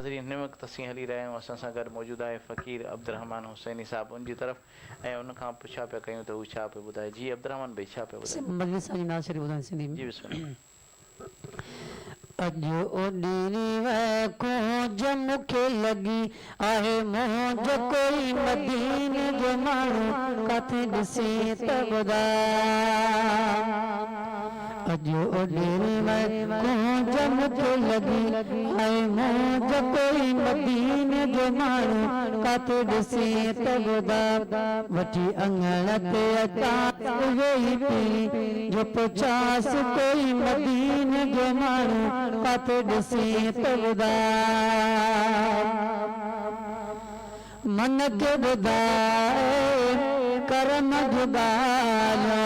नाज़रीन हिन वक़्तु असीं हली रहिया आहियूं असां सां गॾु मौजूदु आहे फ़क़ीर अब्दुर्रहमान हुसैनी साहिबु उनजी तरफ़ ऐं उन खां पुछा पिया कयूं त हू छा पियो ॿुधाए। जी अब्दुर्रहमान भाई छा पिया ॿुधाए? जी बिस्मिल्लाह। अॼु ओॾी को जम खे लॻी आहे मौज कोई मदीने जो माण्हू किथे ॾिसे त ॿुधाए। अॼु ओॾी को जम खे लॻी आहे मौज कोई मदीने जो माण्हू किथे ॾिसे त ॿुधाए। वठी अङण ते अचा वेही पी जो पुछास कोई मदीने जो माण्हू किथे ॾिसे त ॿुधाए। मन खे ॿुधाए करम जो ॻाल्हियो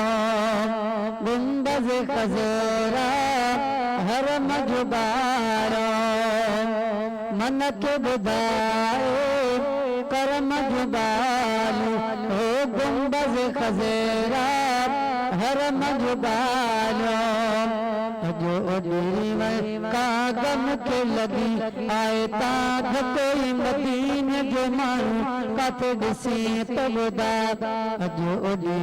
गुंबज़ खज़रा हरम जो ॿारो। मन खे ॿुधाए करम जो ॻाल्हियो गुंबज़ खज़रा हरम जो ॻाल्हियो। अॼु ओॾी का गम खे लॻी आहे ताग कोई मदीने जो माण्हू किथे ॾिसे त ॿुधाए। अॼु ओॾी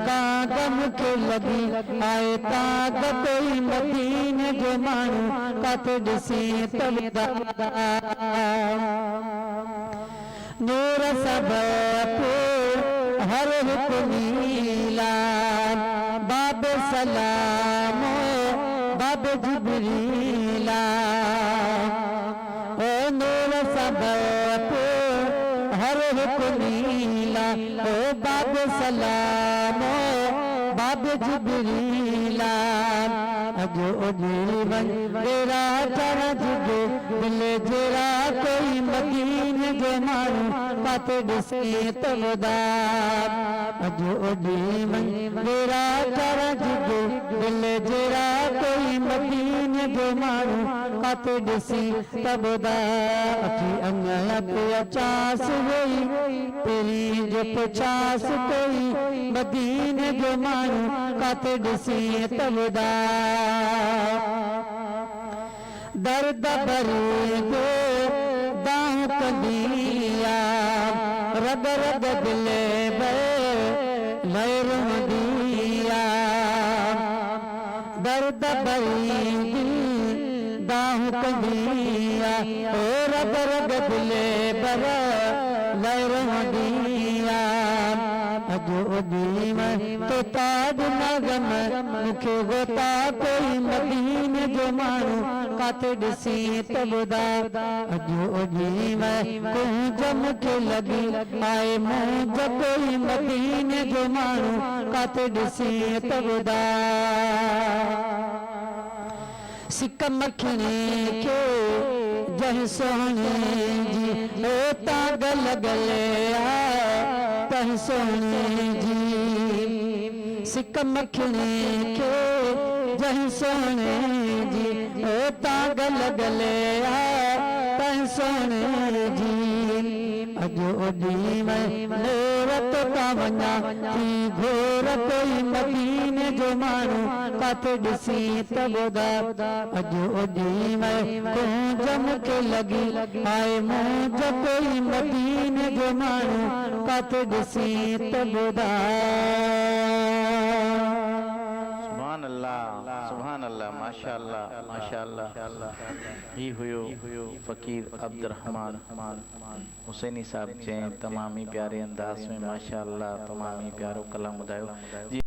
का गम खे लॻी आहे ताग कोई मदीने जो माण्हू किथे ॾिसे त ॿुधाए। नूर सबब हर हिकु नीला बाब सलाम बाब जिब्रीला। ओ नूर सबब हर हिकु नीला ओ बाब सलाम बाब जिब्रीला। अॼु ओॾी वेरा चढ़ जुगे दिल जहिड़ा कोई मदीने जो माण्हू किथे ॾिसे त ॿुधाए। अॼु ओॾी वेरा चढ़ जुगे दिल जहिड़ा कोई मदीने जो माण्हू किथे ॾिसे त ॿुधाए। अखी अङण ते अचास वेही पहिरीं जो पुछास कोई मदीने जो माण्हू किथे ॾिसे त ॿुधाए। दर्द भरे जो दाह कंदिया रग रग दिल लहरों दिया। दर्द भरे दिल दाह कंदिया ओ रग रग दिल लहरों दिया। अॼु ओॾी तो ताज नगम मूंखे गोता कोई मदीने जो माण्हू किथे ॾिसे त ॿुधाए। अॼु ओॾी जम खे लॻी आहे मौज कोई मदीने जो माण्हू किथे ॾिसे त ॿुधाए। सिक मखणी खे जंहिं सोहणे जी ओ ताग लॻल आहे तंहिं सोहणे जी। सिक मखणी खे जंहिं सोहणे जी ओ ताग लॻल आहे तंहिं सोहणे जी। अॼु ओॾी मोरत था वञा थी घोर कोई मदीने जो माण्हू किथे ॾिसे त ॿुधाए। अॼु ओॾी जम खे लॻी आहे मौज कोई मदीने जो माण्हू किथे ॾिसे त ॿुधाए। सुभान अल्लाह माशाअल्लाह माशाअल्लाह। ही हुयो फ़क़ीर अब्दुर्रहमान हुसैनी साहब जंहिं तमाम ही प्यारे अंदाज़ में माशाअल्लाह तमाम ही प्यारो कलाम ॿुधायो।